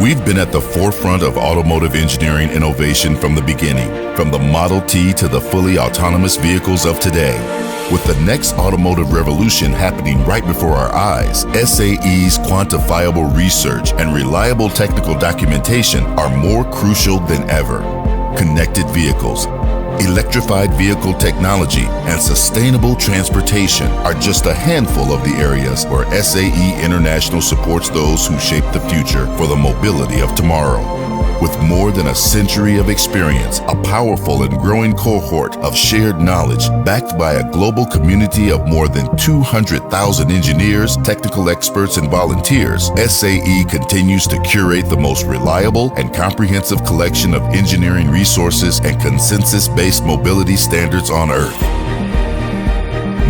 We've been at the forefront of automotive engineering innovation from the beginning, from the Model T to the fully autonomous vehicles of today. With the next automotive revolution happening right before our eyes, SAE's quantifiable research and reliable technical documentation are more crucial than ever. Connected vehicles, electrified vehicle technology, and sustainable transportation are just a handful of the areas where SAE International supports those who shape the future for the mobility of tomorrow. With more than a century of experience, a powerful and growing cohort of shared knowledge, backed by a global community of more than 200,000 engineers, technical experts, and volunteers, SAE continues to curate the most reliable and comprehensive collection of engineering resources and consensus-based mobility standards on Earth.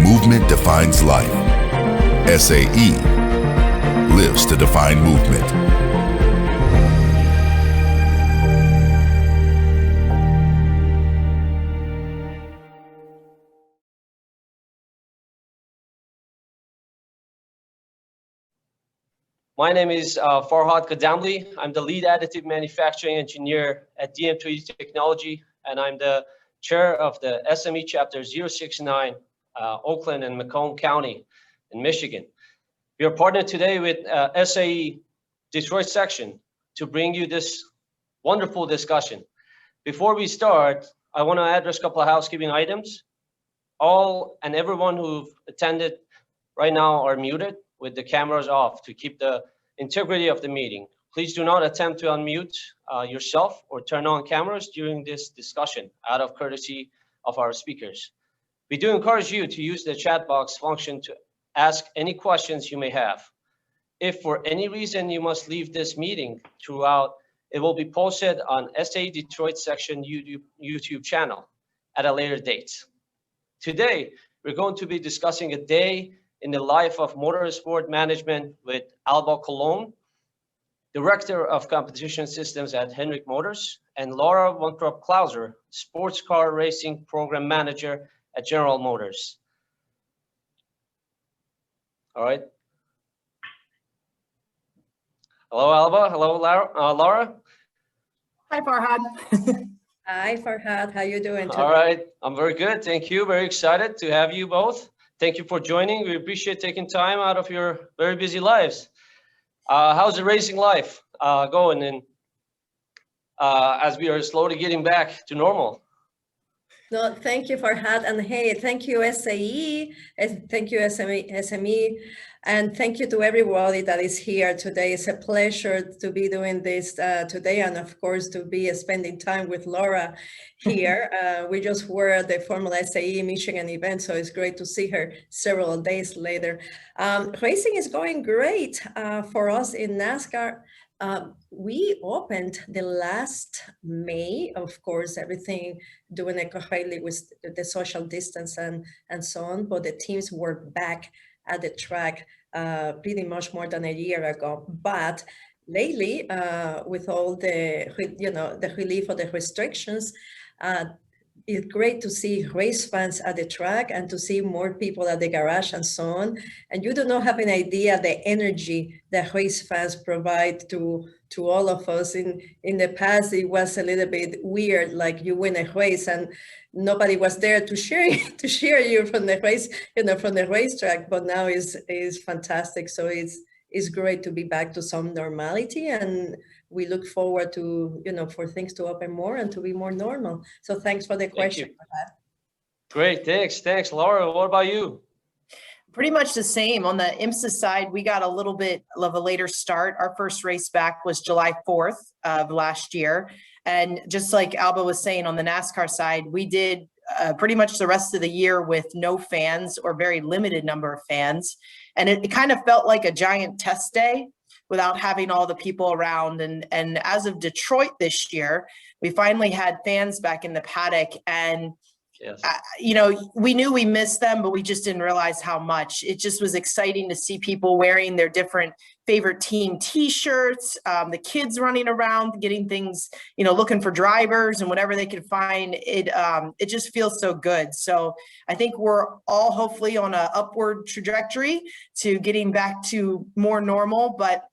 Movement defines life. SAE lives to define movement. My name is Farhad Kadamli. I'm the lead additive manufacturing engineer at DM3D Technology, and I'm the chair of the SME Chapter 069, Oakland and Macomb County in Michigan. We are partnered today with SAE Detroit section to bring you this wonderful discussion. Before we start, I want to address a couple of housekeeping items. All and everyone who've attended right now are muted with the cameras off to keep the integrity of the meeting. Please do not attempt to unmute yourself or turn on cameras during this discussion out of courtesy of our speakers. We do encourage you to use the chat box function to ask any questions you may have. If for any reason you must leave this meeting throughout, it will be posted on SAE Detroit section YouTube channel at a later date. Today, we're going to be discussing a day in the life of motorsport management with Alba Colon, Director of Competition Systems at Hendrick Motors, and Laura Wontrop Klauser, Sports Car Racing Program Manager at General Motors. All right. Hello, Alba. Hello, Laura. Hi, Farhad. Hi, Farhad. How you doing today? All right. I'm very good. Thank you. Very excited to have you both. Thank you for joining. We appreciate taking time out of your very busy lives. How's the racing life going? And as we are slowly getting back to normal. No, thank you, Farhad. And hey, thank you, SAE. Thank you, SME. And thank you to everybody that is here today. It's a pleasure to be doing this today. And of course, to be spending time with Laura here. We just were at the Formula SAE Michigan event, so it's great to see her several days later. Racing is going great for us in NASCAR. We opened the last May, of course, everything doing it correctly with the social distance and so on, but the teams were back at the track pretty much more than a year ago. But lately, with all the, the relief of the restrictions, it's great to see race fans at the track and to see more people at the garage and so on. And you do not have an idea the energy that race fans provide to all of us. In the past, it was a little bit weird, like you win a race and nobody was there to cheer you from the race, from the racetrack. But now is fantastic. So it's great to be back to some normality, and we look forward to, for things to open more and to be more normal. So thanks for the question. Great, thanks, Laura. What about you? Pretty much the same. On the IMSA side, we got a little bit of a later start. Our first race back was July 4th of last year. And just like Alba was saying, on the NASCAR side, we did pretty much the rest of the year with no fans or very limited number of fans. And it kind of felt like a giant test day without having all the people around. And as of Detroit this year, we finally had fans back in the paddock. And yes. We knew we missed them, but we just didn't realize how much. It just was exciting to see people wearing their different favorite team T-shirts, the kids running around, getting things, looking for drivers and whatever they could find. It just feels so good. So I think we're all hopefully on an upward trajectory to getting back to more normal. But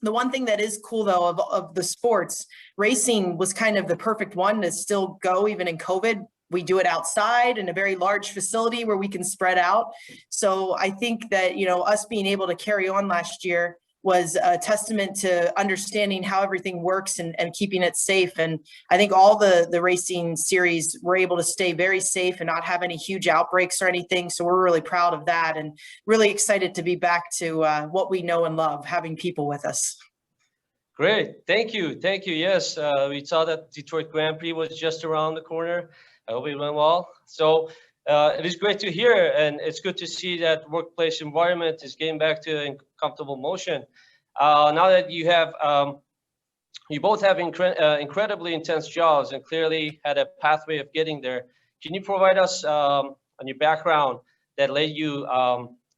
The one thing that is cool though of the sports, racing was kind of the perfect one to still go even in COVID. We do it outside in a very large facility where we can spread out. So I think that, us being able to carry on last year was a testament to understanding how everything works and keeping it safe. And I think all the racing series were able to stay very safe and not have any huge outbreaks or anything. So we're really proud of that and really excited to be back to what we know and love, having people with us. Great. Thank you. Thank you. Yes, we saw that Detroit Grand Prix was just around the corner. I hope it went well. So it is great to hear, and it's good to see that workplace environment is getting back to a comfortable motion. Now that you have, you both have incredibly intense jobs and clearly had a pathway of getting there. Can you provide us on your background that led you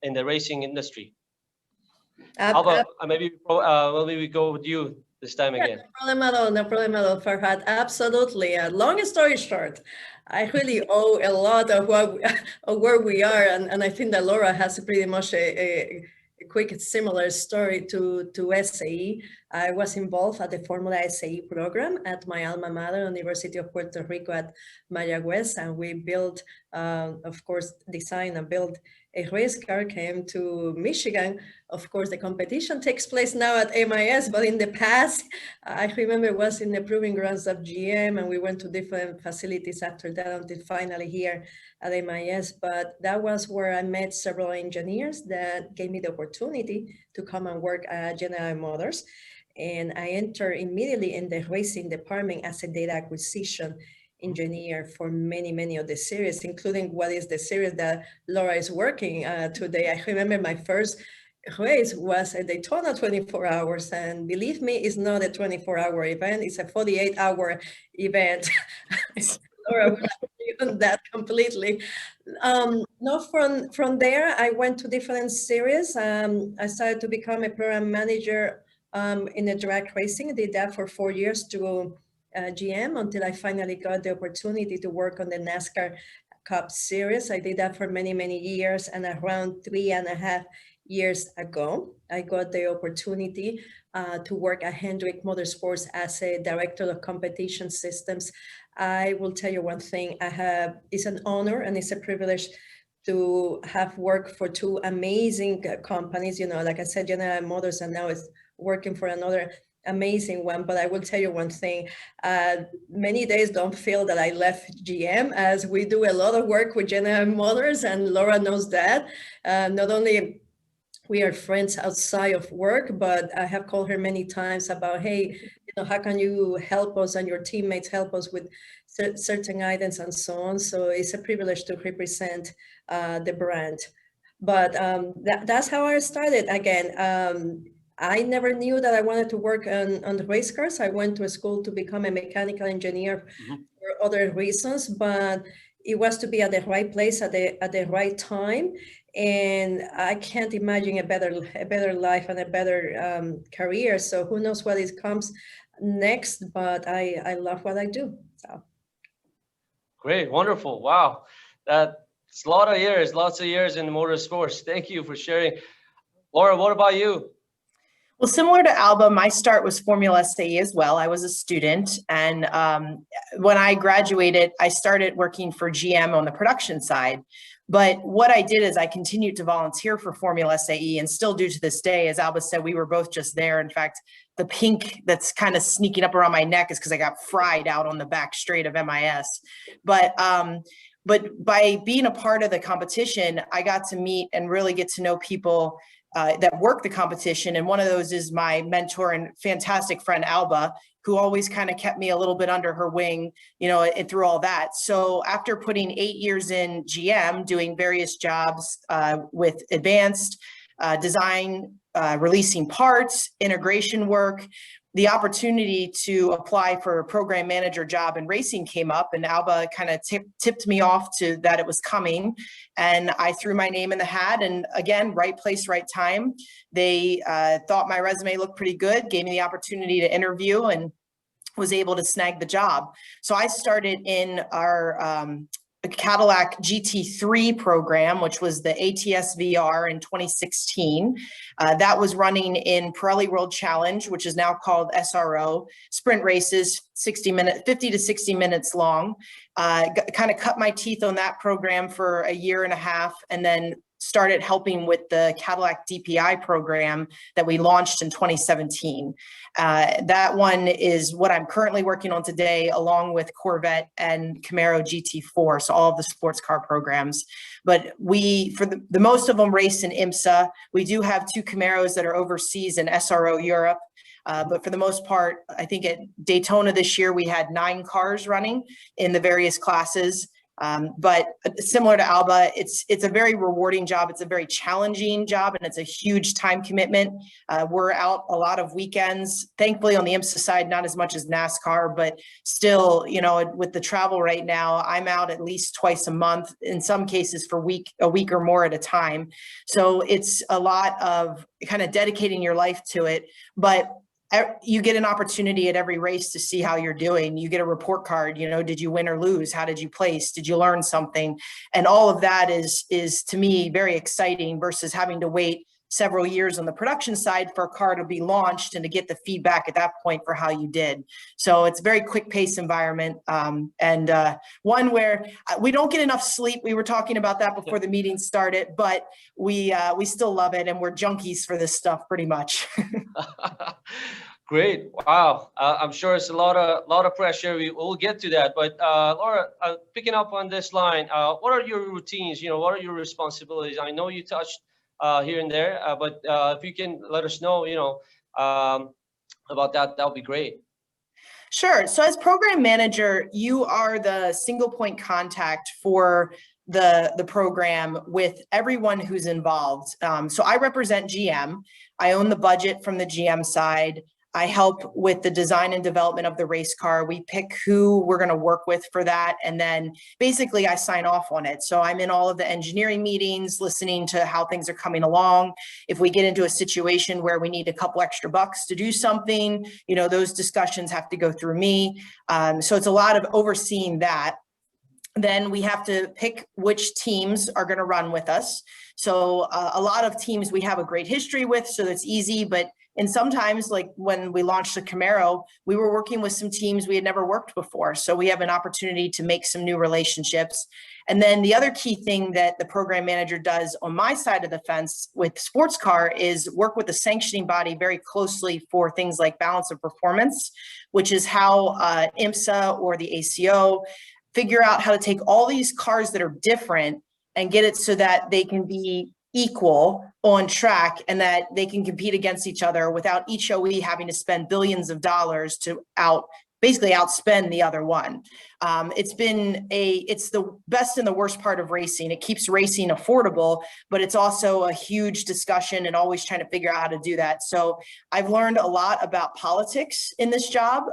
in the racing industry? Alba, maybe we go with you this time again. No problem at all, Farhad. Absolutely. Long story short, I really owe a lot of where we are, and I think that Laura has pretty much a quick similar story to SAE. I was involved at the Formula SAE program at my alma mater, University of Puerto Rico at Mayagüez, and we built, of course, design and built a race car, came to Michigan. Of course, the competition takes place now at MIS, but in the past, I remember it was in the proving grounds of GM, and we went to different facilities after that until finally here at MIS. But that was where I met several engineers that gave me the opportunity to come and work at General Motors. And I entered immediately in the racing department as a data acquisition engineer for many of the series, including what is the series that Laura is working today. I remember my first race was a Daytona 24 hours, and believe me, it's not a 24-hour event, it's a 48-hour event. Laura will on that completely. No, from there, I went to different series. I started to become a program manager in the drag racing. I did that for 4 years to GM until I finally got the opportunity to work on the NASCAR Cup Series. I did that for many years, and around 3.5 years ago, I got the opportunity to work at Hendrick Motorsports as a director of competition systems. I will tell you one thing, it's an honor and it's a privilege to have worked for two amazing companies, like I said, General Motors, and now it's working for another amazing one. But I will tell you one thing, many days don't feel that I left GM, as we do a lot of work with General Motors, and Laura knows that. Not only we are friends outside of work, but I have called her many times about, hey, how can you help us and your teammates help us with certain items and so on. So it's a privilege to represent the brand. But that's how I started. Again, I never knew that I wanted to work on the race cars. I went to school to become a mechanical engineer for other reasons, but it was to be at the right place at the right time. And I can't imagine a better life and a better career. So who knows what it comes next, but I love what I do. So. Great, wonderful, wow. That's lots of years in motorsports. Thank you for sharing. Laura, what about you? Well, similar to Alba, my start was Formula SAE as well. I was a student, and when I graduated, I started working for GM on the production side. But what I did is I continued to volunteer for Formula SAE and still do to this day. As Alba said, we were both just there. In fact, the pink that's kind of sneaking up around my neck is because I got fried out on the back straight of MIS. But by being a part of the competition, I got to meet and really get to know people that work the competition. And one of those is my mentor and fantastic friend, Alba, who always kind of kept me a little bit under her wing, and through all that. So after putting 8 years in GM, doing various jobs with advanced design, releasing parts, integration work, the opportunity to apply for a program manager job in racing came up, and Alba kind of tipped me off to that it was coming. And I threw my name in the hat, and again, right place, right time. They thought my resume looked pretty good, gave me the opportunity to interview, and was able to snag the job. So I started in our Cadillac GT3 program, which was the ATS VR in 2016. That was running in Pirelli World Challenge, which is now called SRO, sprint races, 50 to 60 minutes long. Kind of cut my teeth on that program for a year and a half, and then started helping with the Cadillac DPI program that we launched in 2017. That one is what I'm currently working on today, along with Corvette and Camaro GT4, so all of the sports car programs. But we, for the most of them, race in IMSA. We do have 2 Camaros that are overseas in SRO Europe. But for the most part, I think at Daytona this year, we had 9 cars running in the various classes. But similar to Alba, it's a very rewarding job. It's a very challenging job, and it's a huge time commitment. We're out a lot of weekends. Thankfully, on the IMSA side, not as much as NASCAR, but still, you know, with the travel right now, I'm out at least twice a month, in some cases for a week or more at a time. So it's a lot of kind of dedicating your life to it. But you get an opportunity at every race to see how you're doing. You get a report card, you know, did you win or lose? How did you place? Did you learn something? And all of that is to me very exciting versus having to wait several years on the production side for a car to be launched and to get the feedback at that point for how you did. So it's a very quick pace environment, and one where we don't get enough sleep. We were talking about that before the meeting started, but we still love it, and we're junkies for this stuff pretty much. Great. Wow. I'm sure it's a lot of pressure. We'll get to that. But Laura, picking up on this line, what are your routines? You know, what are your responsibilities? I know you touched here and there, but if you can let us know, you know, about that, that would be great. Sure. So as program manager, you are the single point contact for the program with everyone who's involved. So I represent GM. I own the budget from the GM side. I help with the design and development of the race car. We pick who we're going to work with for that. And then basically I sign off on it. So I'm in all of the engineering meetings, listening to how things are coming along. If we get into a situation where we need a couple extra bucks to do something, you know, those discussions have to go through me. So it's a lot of overseeing that. Then we have to pick which teams are going to run with us. So a lot of teams we have a great history with, so that's easy. But and sometimes, like when we launched the Camaro, we were working with some teams we had never worked before. So we have an opportunity to make some new relationships. And then the other key thing that the program manager does on my side of the fence with sports car is work with the sanctioning body very closely for things like balance of performance, which is how IMSA or the ACO figure out how to take all these cars that are different and get it so that they can be equal on track and that they can compete against each other without each OE having to spend billions of dollars to basically outspend the other one. It's the best and the worst part of racing. It keeps racing affordable, but it's also a huge discussion and always trying to figure out how to do that. So I've learned a lot about politics in this job.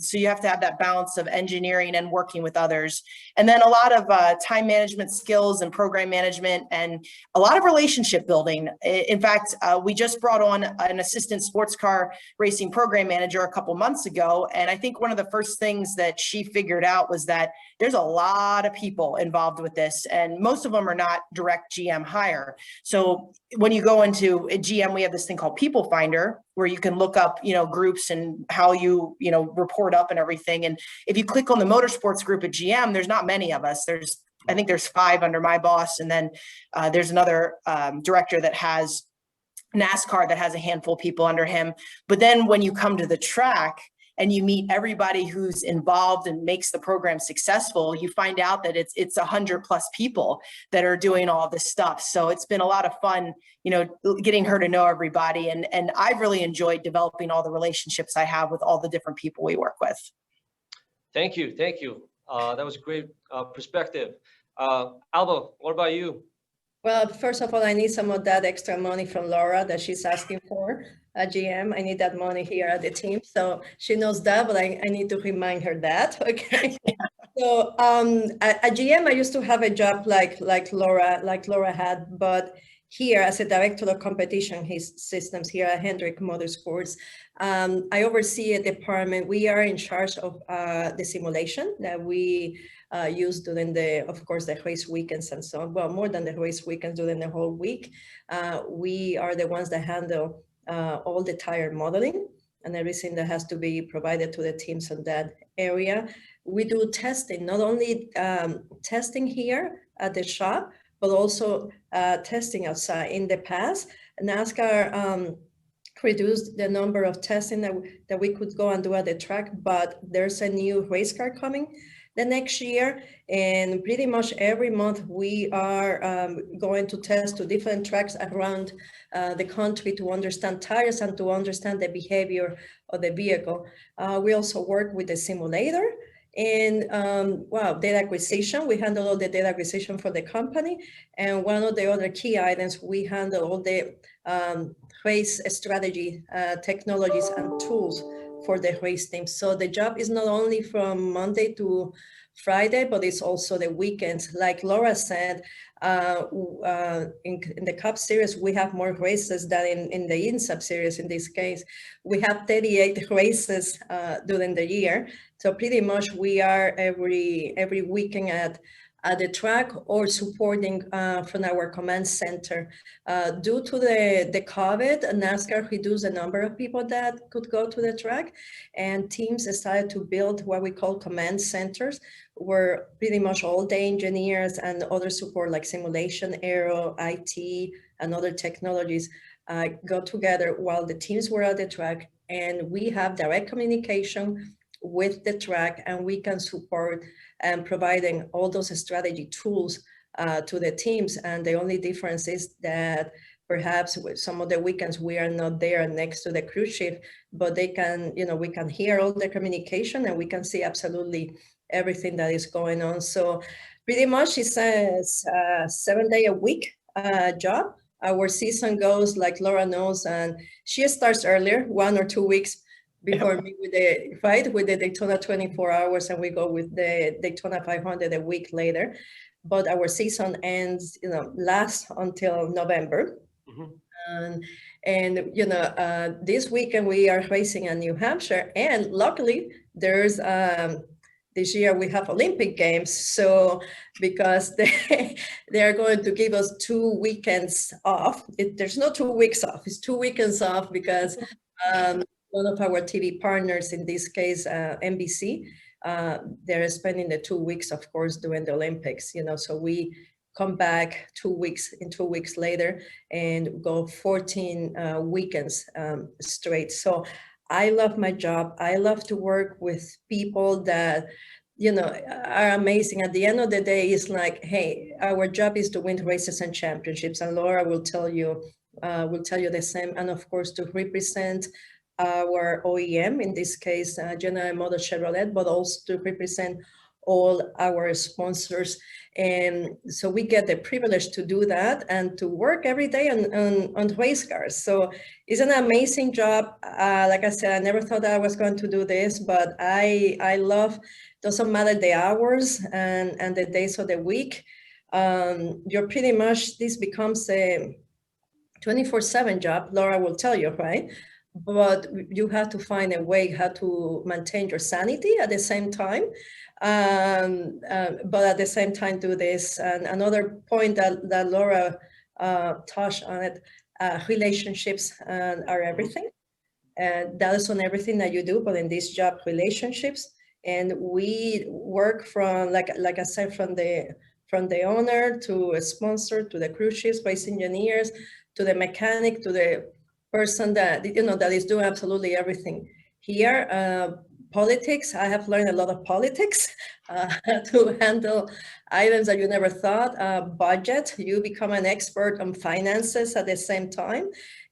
So you have to have that balance of engineering and working with others. And then a lot of time management skills and program management and a lot of relationship building. In fact, we just brought on an assistant sports car racing program manager a couple months ago. And I think one of the first things that she figured out was that there's a lot of people involved with this, and most of them are not direct GM hire. So when you go into a GM, we have this thing called People Finder, where you can look up, you know, groups and how you report up and everything. And if you click on the motorsports group at GM, there's not many of us. I think there's 5 under my boss, and then there's another director that has NASCAR that has a handful of people under him. But then when you come to the track and you meet everybody who's involved and makes the program successful, you find out that it's 100+ people that are doing all this stuff. So it's been a lot of fun, you know, getting her to know everybody. And I've really enjoyed developing all the relationships I have with all the different people we work with. Thank you. Thank you. That was a great perspective. Alba, what about you? Well, first of all, I need some of that extra money from Laura that she's asking for at GM. I need that money here at the team. So she knows that, but I need to remind her that, okay? So at GM, I used to have a job like Laura had, but here as a director of competition systems here at Hendrick Motorsports. I oversee a department. We are in charge of the simulation that we use during of course, the race weekends and so on. Well, more than the race weekends, during the whole week. We are the ones that handle all the tire modeling and everything that has to be provided to the teams in that area. We do testing, not only testing here at the shop, but also testing outside. In the past, NASCAR reduced the number of testing that we could go and do at the track, but there's a new race car coming the next year, and pretty much every month we are going to test to different tracks around the country to understand tires and to understand the behavior of the vehicle. We also work with the simulator and data acquisition. We handle all the data acquisition for the company, and one of the other key items, we handle all the race strategy technologies and tools for the race team. So the job is not only from Monday to Friday, but it's also the weekends. Like Laura said, in the Cup Series, we have more races than in the INSAP Series. In this case, we have 38 races during the year. So pretty much we are every weekend at the track or supporting from our command center. Due to the COVID, NASCAR reduced the number of people that could go to the track, and teams started to build what we call command centers, where pretty much all the engineers and other support like simulation, aero, IT, and other technologies got together while the teams were at the track, and we have direct communication with the track, and we can support and providing all those strategy tools to the teams. And the only difference is that perhaps with some of the weekends we are not there next to the crew chief, but they can, we can hear all the communication and we can see absolutely everything that is going on. So pretty much it's a 7-day-a-week job. Our season goes, like Laura knows, and she starts earlier, 1 or 2 weeks before me with the Daytona 24 hours, and we go with the Daytona 500 a week later. But our season ends, lasts until November. Mm-hmm. And this weekend we are racing in New Hampshire, and luckily there's this year we have Olympic Games. So because they are going to give us 2 weekends off. There's no 2 weeks off. It's 2 weekends off because one of our TV partners, in this case, NBC, they're spending the 2 weeks, of course, during the Olympics, so we come back 2 weeks later and go 14 weekends straight. So I love my job. I love to work with people that, are amazing. At the end of the day, it's like, hey, our job is to win races and championships. And Laura will tell you the same. And of course, to represent our OEM, in this case, General Motors Chevrolet, but also to represent all our sponsors. And so we get the privilege to do that and to work every day on race cars. So it's an amazing job. Like I said, I never thought that I was going to do this, but I love, doesn't matter the hours and the days of the week. You're pretty much, this becomes a 24/7 job, Laura will tell you, right? But you have to find a way how to maintain your sanity at the same time, but at the same time do this. And another point that Laura touched on it, relationships are everything. And that is on everything that you do, but in this job, relationships. And we work from, like I said, from the owner to a sponsor, to the crew chiefs, race engineers, to the mechanic, to the person that, that is doing absolutely everything. Here, politics, I have learned a lot of politics to handle items that you never thought. Budget, you become an expert on finances at the same time.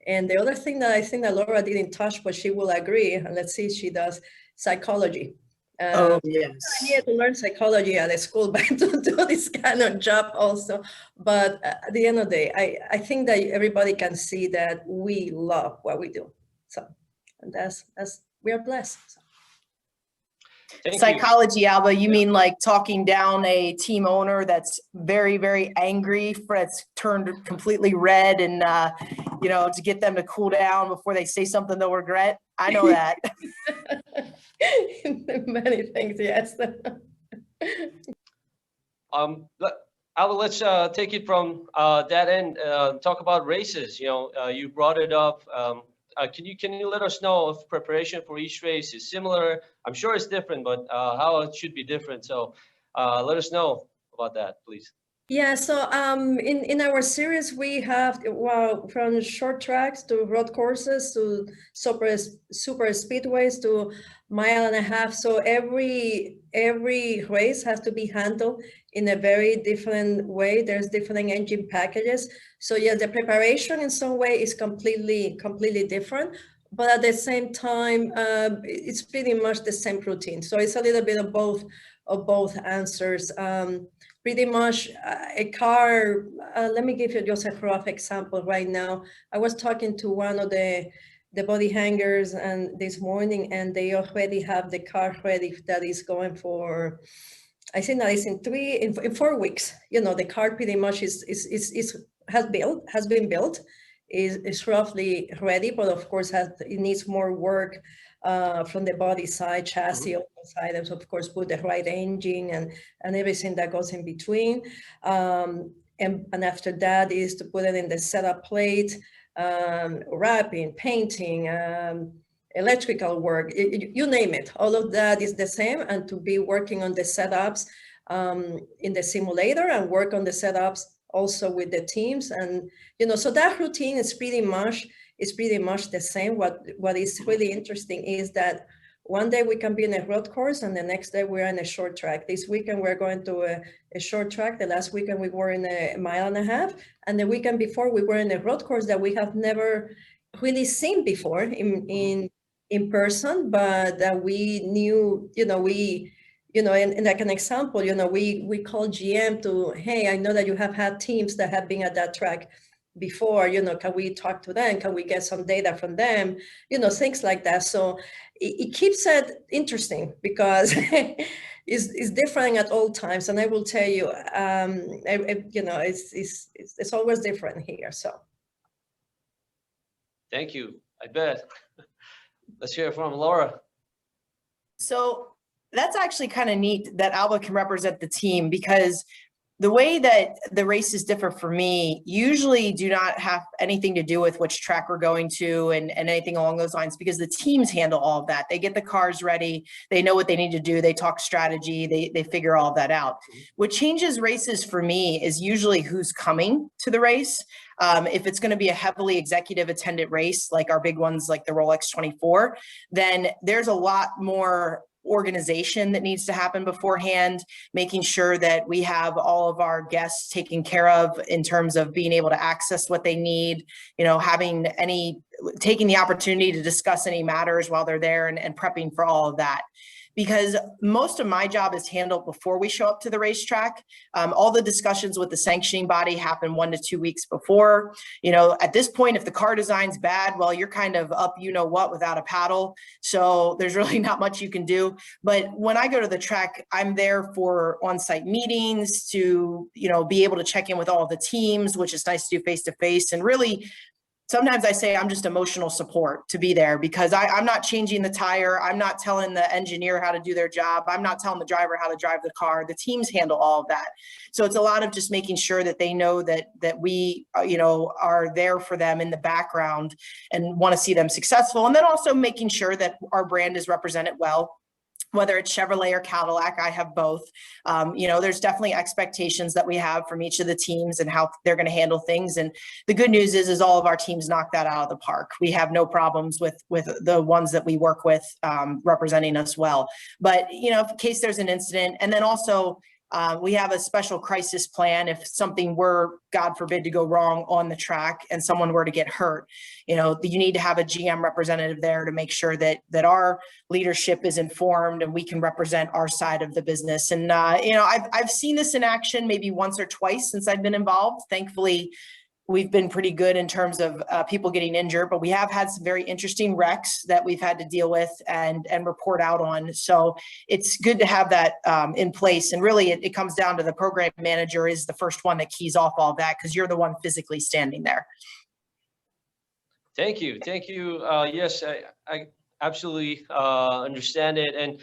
And the other thing that I think that Laura didn't touch, but she will agree, and let's see if she does, psychology. Oh, yes. I needed to learn psychology at a school, but to do this kind of job also. But at the end of the day, I think that everybody can see that we love what we do. So and that's we are blessed. So. Thank you. Psychology, Alba, you mean like talking down a team owner that's very, very angry, that's turned completely red, and to get them to cool down before they say something they'll regret? I know that. Many things, yes. Alba, let's take it from that end. Talk about races. You brought it up. Can you let us know if preparation for each race is similar? I'm sure it's different, but how it should be different. So let us know about that, please. Yeah, so in our series, we have, from short tracks to road courses to super speedways to 1.5 miles. So every race has to be handled in a very different way. There's different engine packages. So yeah, the preparation in some way is completely different, but at the same time, it's pretty much the same routine. So it's a little bit of both answers. Pretty much a car, let me give you just a rough example right now. I was talking to one of the body hangers and this morning, and they already have the car ready that is going for, I think that is in 4 weeks. The car pretty much has been built, is roughly ready, but of course it needs more work from the body side, chassis, all those items, of course, put the right engine and everything that goes in between. And after that is to put it in the setup plate, wrapping, painting, electrical work, you name it. All of that is the same, and to be working on the setups in the simulator and work on the setups also with the teams. And, so that routine is pretty much the same. What is really interesting is that one day we can be in a road course and the next day we're in a short track. This weekend we're going to a short track. The last weekend we were in 1.5 miles, and the weekend before we were in a road course that we have never really seen before in person, but that we knew, and like an example, we call GM to, hey, I know that you have had teams that have been at that track before, can we talk to them? Can we get some data from them? Things like that. So it keeps it interesting because it's different at all times. And I will tell you, it's always different here. So. Thank you. I bet. Let's hear from Laura. So that's actually kind of neat that Alba can represent the team, because the way that the races differ for me usually do not have anything to do with which track we're going to and anything along those lines, because the teams handle all of that. They get the cars ready. They know what they need to do. They talk strategy. They figure all of that out. What changes races for me is usually who's coming to the race. If it's going to be a heavily executive attended race, like our big ones, like the Rolex 24, then there's a lot more organization that needs to happen beforehand, making sure that we have all of our guests taken care of in terms of being able to access what they need, taking the opportunity to discuss any matters while they're there and prepping for all of that. Because most of my job is handled before we show up to the racetrack. All the discussions with the sanctioning body happen 1 to 2 weeks before. At this point, if the car design's bad, well, you're kind of up, without a paddle. So there's really not much you can do. But when I go to the track, I'm there for on-site meetings to, be able to check in with all of the teams, which is nice to do face-to-face. And really, sometimes I say I'm just emotional support to be there, because I'm not changing the tire. I'm not telling the engineer how to do their job. I'm not telling the driver how to drive the car. The teams handle all of that. So it's a lot of just making sure that they know that we, are there for them in the background and want to see them successful. And then also making sure that our brand is represented well. Whether it's Chevrolet or Cadillac, I have both. There's definitely expectations that we have from each of the teams and how they're going to handle things. And the good news is all of our teams knock that out of the park. We have no problems with the ones that we work with representing us well. But, in case there's an incident, and then also we have a special crisis plan if something were, God forbid, to go wrong on the track and someone were to get hurt. You need to have a GM representative there to make sure that our leadership is informed and we can represent our side of the business. And I've seen this in action maybe once or twice since I've been involved. Thankfully, we've been pretty good in terms of people getting injured, but we have had some very interesting wrecks that we've had to deal with and report out on. So it's good to have that in place. And really, it comes down to the program manager is the first one that keys off all that, because you're the one physically standing there. Thank you. Yes, I absolutely understand it. And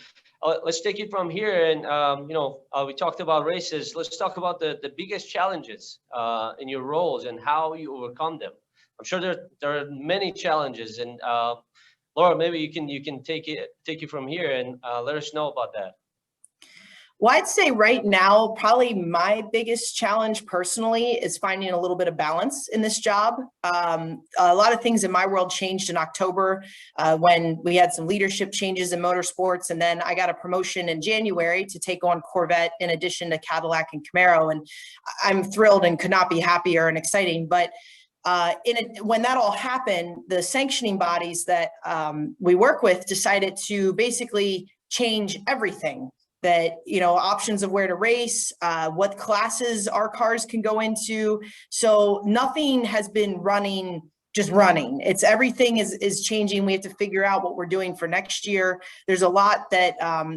let's take it from here. And, we talked about races. Let's talk about the biggest challenges in your roles and how you overcome them. I'm sure there are many challenges. And Laura, maybe you can take it from here and let us know about that. Well, I'd say right now, probably my biggest challenge personally is finding a little bit of balance in this job. A lot of things in my world changed in October when we had some leadership changes in motorsports. And then I got a promotion in January to take on Corvette in addition to Cadillac and Camaro. And I'm thrilled and could not be happier and exciting. But when that all happened, the sanctioning bodies that we work with decided to basically change everything. That, options of where to race, what classes our cars can go into. So nothing has been just running. It's everything is changing. We have to figure out what we're doing for next year. There's a lot that,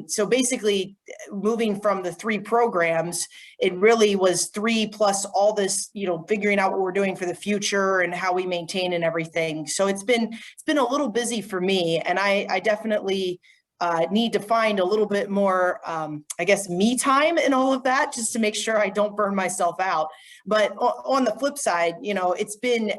so basically moving from the 3 programs, it really was 3 plus all this, figuring out what we're doing for the future and how we maintain and everything. So it's been a little busy for me, and I definitely need to find a little bit more, me time in all of that, just to make sure I don't burn myself out. But on the flip side, it's been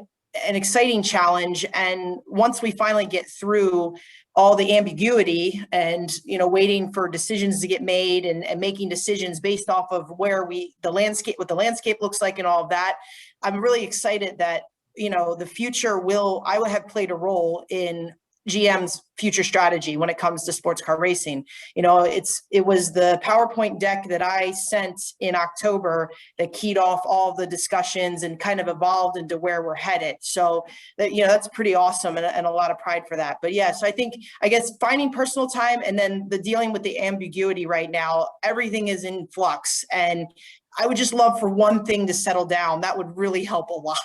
an exciting challenge. And once we finally get through all the ambiguity and, waiting for decisions to get made and making decisions based off of what the landscape looks like and all of that, I'm really excited that, the future I would have played a role in GM's future strategy when it comes to sports car racing. It was the PowerPoint deck that I sent in October that keyed off all the discussions and kind of evolved into where we're headed. So that's pretty awesome and a lot of pride for that. But yeah, so I guess finding personal time and then the dealing with the ambiguity right now, everything is in flux, and I would just love for one thing to settle down. That would really help a lot.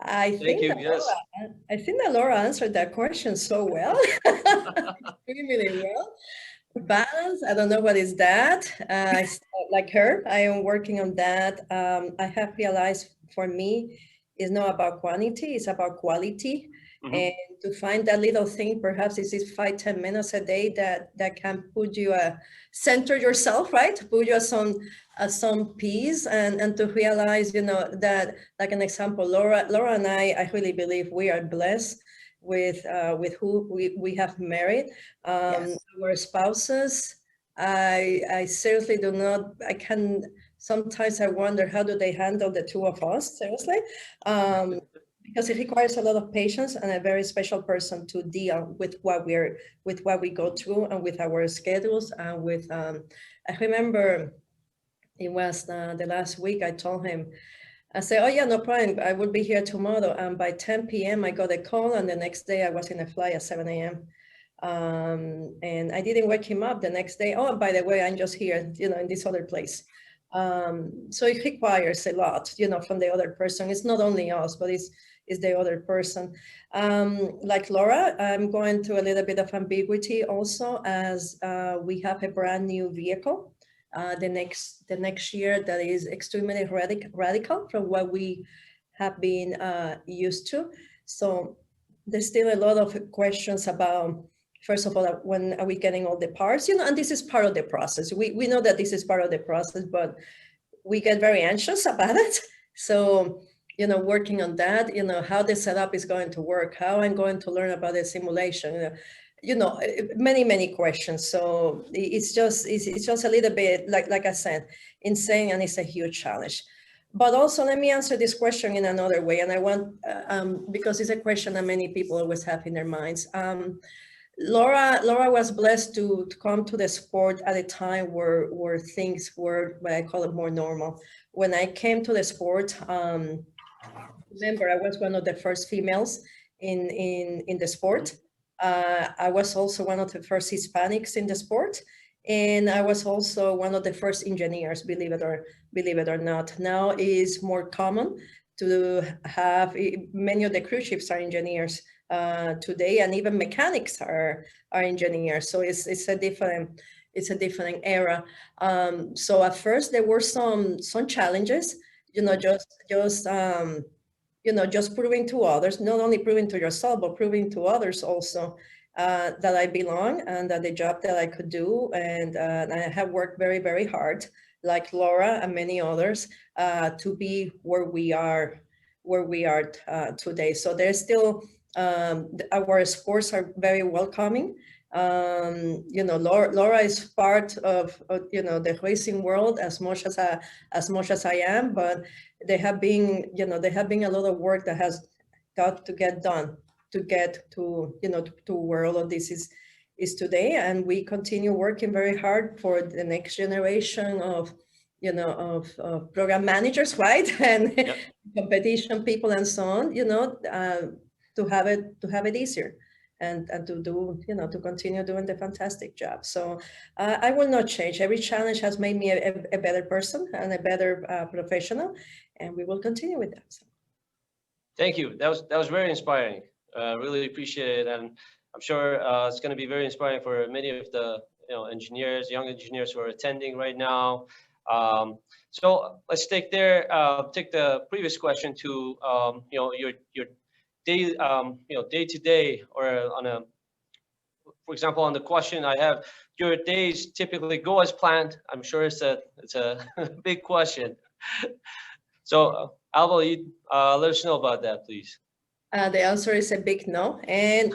I think that Laura answered that question so well, really well. Balance, I don't know what is that. Like her, I am working on that. I have realized for me, it's not about quantity, it's about quality. Mm-hmm. And to find that little thing, perhaps it's 5-10 minutes a day that can put you center yourself, right? Put you at some peace and to realize, that, like an example, Laura and I really believe we are blessed with who we have married. Yes. Our spouses, I seriously do not, sometimes I wonder, how do they handle the 2 of us, seriously? Because it requires a lot of patience and a very special person to deal with what we go through and with our schedules and with, I remember it was the last week I told him, I said, oh yeah, no problem, I will be here tomorrow. And by 10 p.m. I got a call, and the next day I was in a flight at 7 a.m. And I didn't wake him up the next day. Oh, by the way, I'm just here, in this other place. So it requires a lot, from the other person. It's not only us, but it's the other person. Like Laura, I'm going through a little bit of ambiguity also, as we have a brand new vehicle the next year that is extremely radical from what we have been used to. So there's still a lot of questions about, first of all, when are we getting all the parts, and this is part of the process. We know that this is part of the process, but we get very anxious about it. So, working on that, how the setup is going to work, how I'm going to learn about the simulation, many, many questions. So it's just a little bit, like I said, insane, and it's a huge challenge. But also, let me answer this question in another way. And I want, because it's a question that many people always have in their minds. Laura was blessed to come to the sport at a time where things were, what I call it, more normal. When I came to the sport, remember, I was one of the first females in the sport. I was also one of the first Hispanics in the sport. And I was also one of the first engineers, believe it or not. Now is more common to have many of the cruise ships are engineers today, and even mechanics are engineers. So it's a different era. So at first there were some challenges, just proving to others, not only proving to yourself, but proving to others also that I belong and that the job that I could do. And I have worked very, very hard, like Laura and many others, to be where we are today. So there's still, our sports are very welcoming. Laura is part of the racing world as much as I am, but there have been a lot of work that has got to get done to get to where all of this is today. And we continue working very hard for the next generation of program managers, right? And yep. Competition people and so on, to have it easier. And to do, to continue doing the fantastic job. So I will not change. Every challenge has made me a better person and a better professional, and we will continue with that. So. Thank you. That was very inspiring. Really appreciate it, and I'm sure it's going to be very inspiring for many of the young engineers who are attending right now. So let's take the previous question to your day, day to day, or for example, on the question I have, your days typically go as planned? I'm sure it's a big question. So Alba, you let us know about that, please. The answer is a big no, and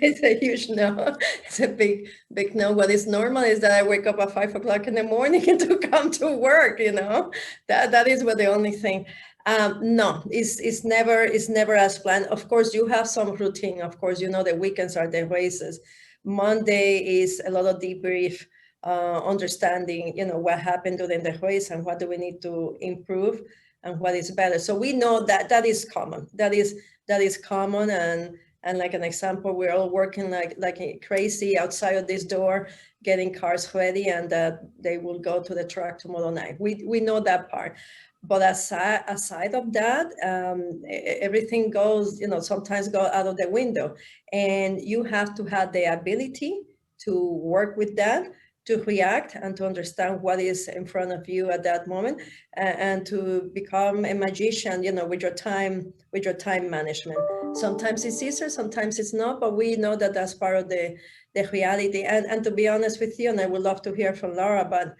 it's a huge no. It's a big no. What is normal is that I wake up at 5 o'clock in the morning to come to work. That is what the only thing. No, it's never as planned. Of course, you have some routine. Of course, the weekends are the races. Monday is a lot of debrief, understanding, what happened during the race and what do we need to improve and what is better. So we know that is common. That is common. And like an example, we're all working like crazy outside of this door, getting cars ready, and that they will go to the track tomorrow night. We know that part. But aside of that, everything goes, sometimes go out of the window, and you have to have the ability to work with that, to react and to understand what is in front of you at that moment, and to become a magician, with your time management. Sometimes it's easier, sometimes it's not, but we know that that's part of the reality. And to be honest with you, and I would love to hear from Laura, but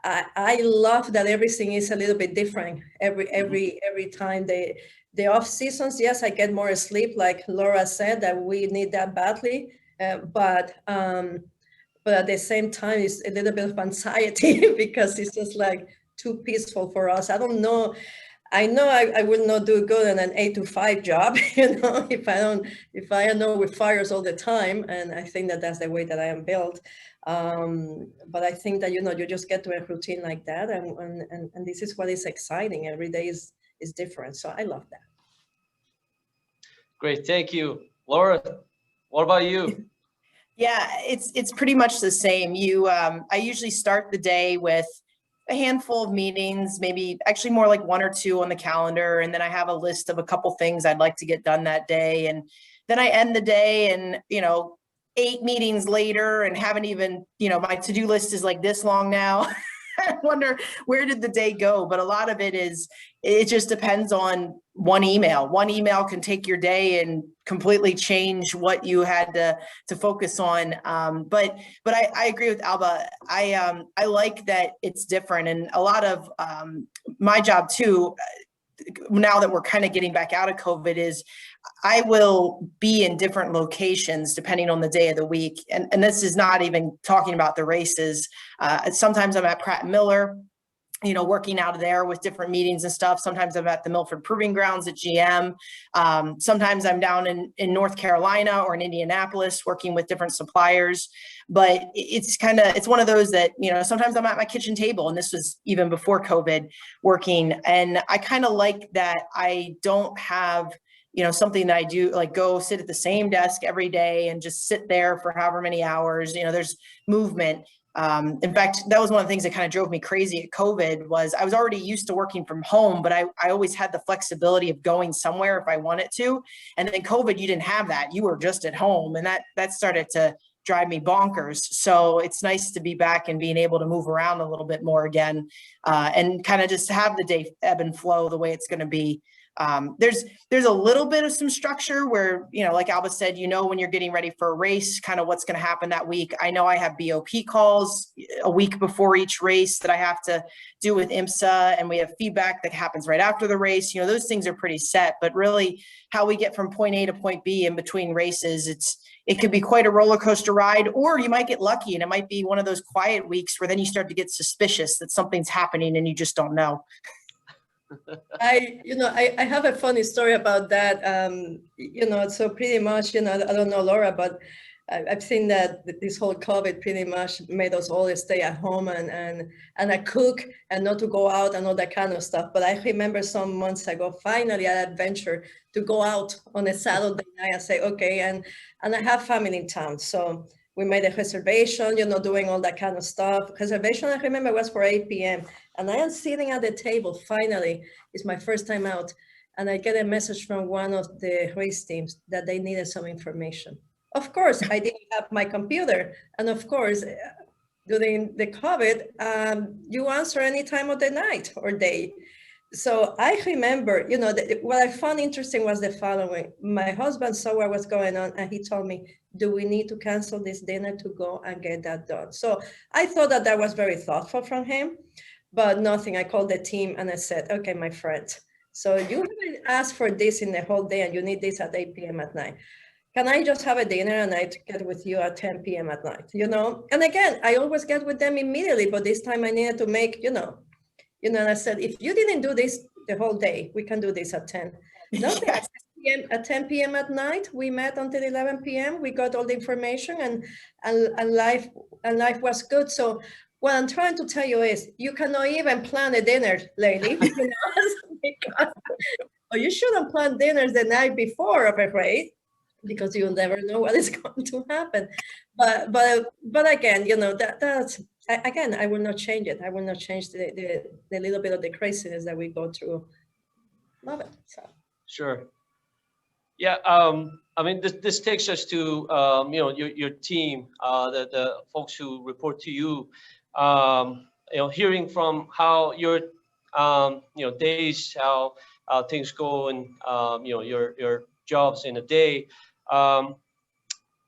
I love that everything is a little bit different every time. The off seasons, yes, I get more sleep, like Laura said, that we need that badly, but at the same time, it's a little bit of anxiety because it's just like too peaceful for us. I don't know. I know I will not do good in an 8 to 5 job, if I know with fires all the time. And I think that that's the way that I am built. But I think that, you just get to a routine like that. And this is what is exciting. Every day is different. So I love that. Great. Thank you. Laura, what about you? Yeah, it's pretty much the same. I usually start the day with a handful of meetings, maybe actually more like 1 or 2 on the calendar. And then I have a list of a couple things I'd like to get done that day. And then I end the day and, 8 meetings later and haven't even, my to-do list is like this long now. I wonder, where did the day go? But a lot of it just depends on one email. One email can take your day and completely change what you had to focus on. But I agree with Alba. I like that it's different. And a lot of my job too, now that we're kind of getting back out of COVID, is I will be in different locations depending on the day of the week. And this is not even talking about the races. Sometimes I'm at Pratt & Miller, working out of there with different meetings and stuff. Sometimes I'm at the Milford Proving Grounds at GM. Sometimes I'm down in North Carolina or in Indianapolis working with different suppliers. But it's one of those that, sometimes I'm at my kitchen table, and this was even before COVID, working. And I kind of like that I don't have something that I do, like go sit at the same desk every day and just sit there for however many hours. There's movement. In fact, that was one of the things that kind of drove me crazy at COVID was I was already used to working from home, but I always had the flexibility of going somewhere if I wanted to. And then COVID, you didn't have that. You were just at home, and that started to drive me bonkers. So it's nice to be back and being able to move around a little bit more again, and kind of just have the day ebb and flow the way it's going to be. There's a little bit of some structure where, like Alba said, when you're getting ready for a race, kind of what's going to happen that week. I know I have BOP calls a week before each race that I have to do with IMSA, and we have feedback that happens right after the race. Those things are pretty set, but really how we get from point A to point B in between races, it could be quite a roller coaster ride, or you might get lucky and it might be one of those quiet weeks where then you start to get suspicious that something's happening and you just don't know. I have a funny story about that. So pretty much, I don't know, Laura, but I've seen that this whole COVID pretty much made us all stay at home and I cook and not to go out and all that kind of stuff. But I remember some months ago, finally, I had venture to go out on a Saturday night and say, okay, and I have family in town. So we made a reservation, doing all that kind of stuff. Reservation, I remember, was for 8 p.m. And I am sitting at the table, finally, it's my first time out. And I get a message from one of the race teams that they needed some information. Of course, I didn't have my computer. And of course, during the COVID, you answer any time of the night or day. So I remember, what I found interesting was the following. My husband saw what was going on and he told me, do we need to cancel this dinner to go and get that done? So I thought that was very thoughtful from him, but nothing. I called the team and I said, okay, my friend, so you haven't asked for this in the whole day and you need this at 8 p.m. at night. Can I just have a dinner and I get with you at 10 p.m. at night, And again, I always get with them immediately, but this time I needed to make, and I said, if you didn't do this the whole day, we can do this at 10. Nothing. Yes. At 10 p.m. at night, we met until 11 p.m. We got all the information and life was good. So what I'm trying to tell you is you cannot even plan a dinner, lady, because you shouldn't plan dinners the night before of a race because you'll never know what is going to happen. But again, that's again, I will not change it. I will not change the little bit of the craziness that we go through. Love it. So. Sure. Yeah. I mean, this takes us to your team, the folks who report to you. Hearing from how your days, how things go, and your jobs in a day.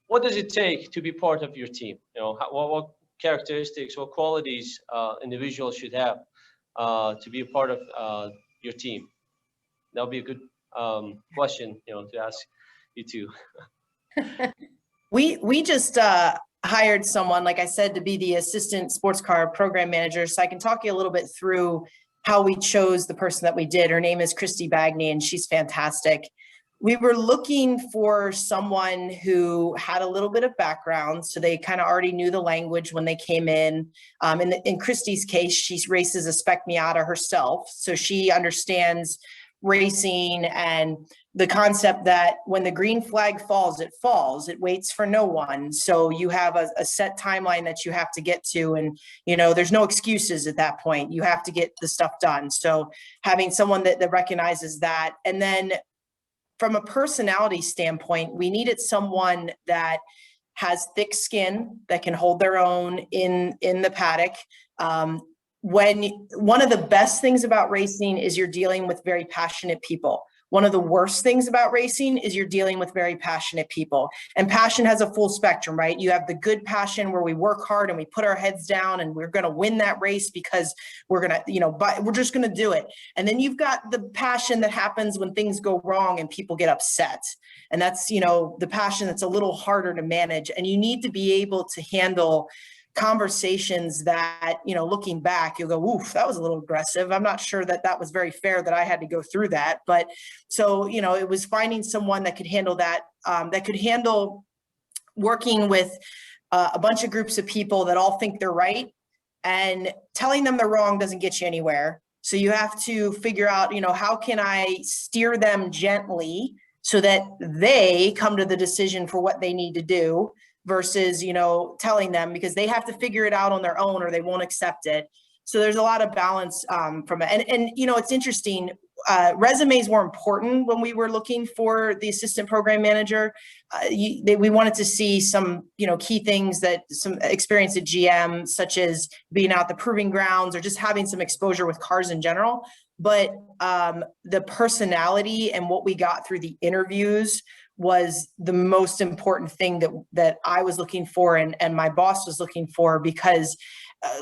What does it take to be part of your team? What characteristics, what qualities individuals should have to be a part of your team? That would be a good question, to ask you two. We just hired someone, like I said, to be the assistant sports car program manager. So I can talk you a little bit through how we chose the person that we did. Her name is Christy Bagney, and she's fantastic. We were looking for someone who had a little bit of background, so they kind of already knew the language when they came in. In Christy's case, she races a Spec Miata herself, so she understands racing and the concept that when the green flag falls, it falls. It waits for no one. So you have a set timeline that you have to get to, and there's no excuses at that point. You have to get the stuff done. So having someone that recognizes that, and then from a personality standpoint, we needed someone that has thick skin, that can hold their own in the paddock. One of the best things about racing is you're dealing with very passionate people. One of the worst things about racing is you're dealing with very passionate people. And passion has a full spectrum, right? You have the good passion where we work hard and we put our heads down and we're going to win that race because we're going to, but we're just going to do it. And then you've got the passion that happens when things go wrong and people get upset. And that's, the passion that's a little harder to manage. And you need to be able to handle conversations that, looking back, you'll go, oof, that was a little aggressive. I'm not sure that was very fair that I had to go through that. But so, it was finding someone that could handle that, that could handle working with a bunch of groups of people that all think they're right, and telling them they're wrong doesn't get you anywhere. So you have to figure out, how can I steer them gently so that they come to the decision for what they need to do. versus, telling them, because they have to figure it out on their own or they won't accept it. So there's a lot of balance from it. And it's interesting. Resumes were important when we were looking for the assistant program manager. We wanted to see some, key things, that some experience at GM, such as being out the proving grounds or just having some exposure with cars in general. But the personality and what we got through the interviews was the most important thing that I was looking for and my boss was looking for, because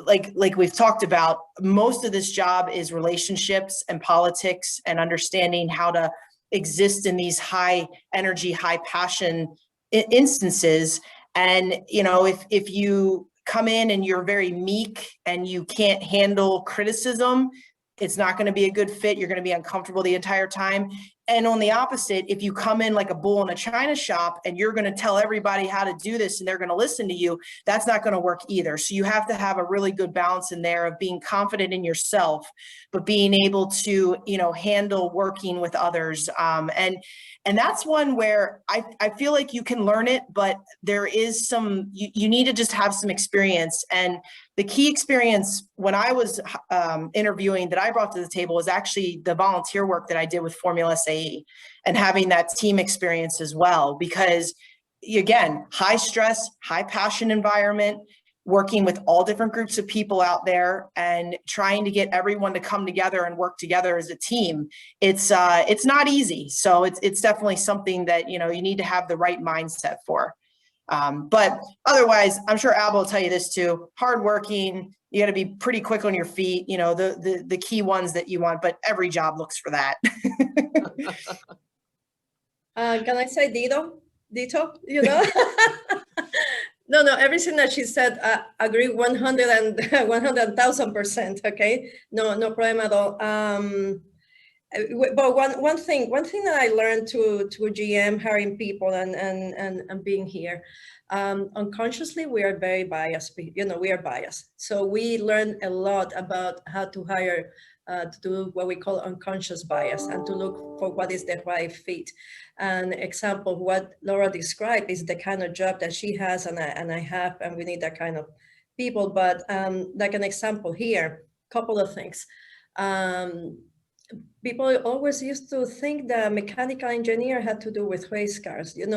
like we've talked about, most of this job is relationships and politics and understanding how to exist in these high energy, high passion instances. And, if you come in and you're very meek and you can't handle criticism, it's not going to be a good fit. You're going to be uncomfortable the entire time. And on the opposite, if you come in like a bull in a china shop and you're going to tell everybody how to do this and they're going to listen to you, that's not going to work either. So you have to have a really good balance in there of being confident in yourself, but being able to, handle working with others. And that's one where I feel like you can learn it, but there is some, you need to just have some experience. And the key experience when I was interviewing that I brought to the table was actually the volunteer work that I did with Formula SAE and having that team experience as well. Because again, high stress, high passion environment, working with all different groups of people out there and trying to get everyone to come together and work together as a team. It's not easy. So it's definitely something that, you need to have the right mindset for. But otherwise, I'm sure Alba will tell you this too, hardworking, you got to be pretty quick on your feet, the key ones that you want, but every job looks for that. Can I say ditto? No, everything that she said, I agree 100,000%. Okay, no problem at all. But one thing that I learned to GM hiring people and being here, unconsciously we are very biased. We are biased. So we learn a lot about how to hire, to do what we call unconscious bias and to look for what is the right fit. An example of what Laura described is the kind of job that she has and I have, and we need that kind of people. But like an example here, couple of things. People always used to think that mechanical engineer had to do with race cars. That's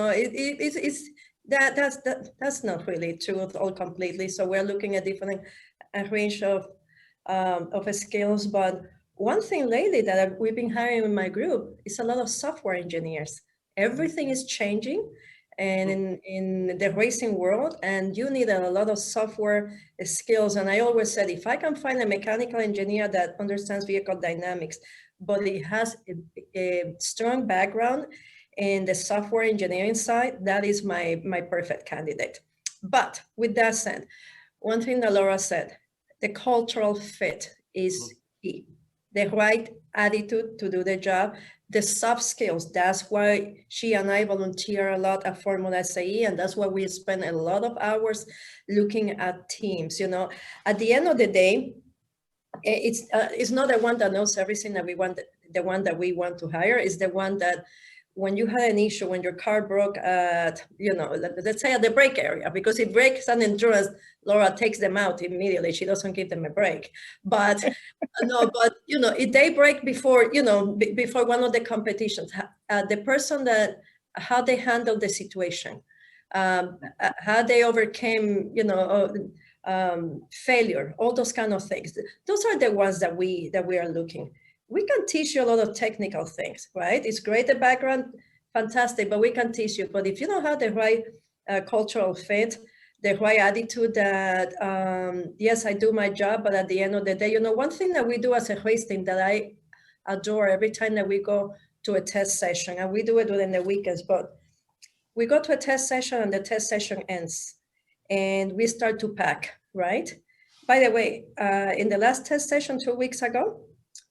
not really true all completely. So we're looking at different range of skills. But one thing lately that we've been hiring in my group is a lot of software engineers. Everything is changing and in the racing world, and you need a lot of software skills. And I always said, if I can find a mechanical engineer that understands vehicle dynamics, but he has a strong background in the software engineering side, that is my perfect candidate. But with that said, one thing that Laura said, the cultural fit is key. The right attitude to do the job, the soft skills. That's why she and I volunteer a lot at Formula SAE, and that's why we spend a lot of hours looking at teams. At the end of the day, it's not the one that knows everything that we want. The one that we want to hire is the one that, when you had an issue, when your car broke at, let's say at the brake area, because if brakes and endurance, Laura takes them out immediately. She doesn't give them a break. But if they break before, before one of the competitions, the person how they handle the situation, how they overcame, failure, all those kind of things. Those are the ones that we are looking. We can teach you a lot of technical things, right? It's great, the background, fantastic, but we can teach you. But if you don't have the right cultural fit, the right attitude that, yes, I do my job, but at the end of the day, one thing that we do as a race team that I adore every time that we go to a test session, and we do it during the weekends, but we go to a test session and the test session ends and we start to pack, right? By the way, in the last test session 2 weeks ago,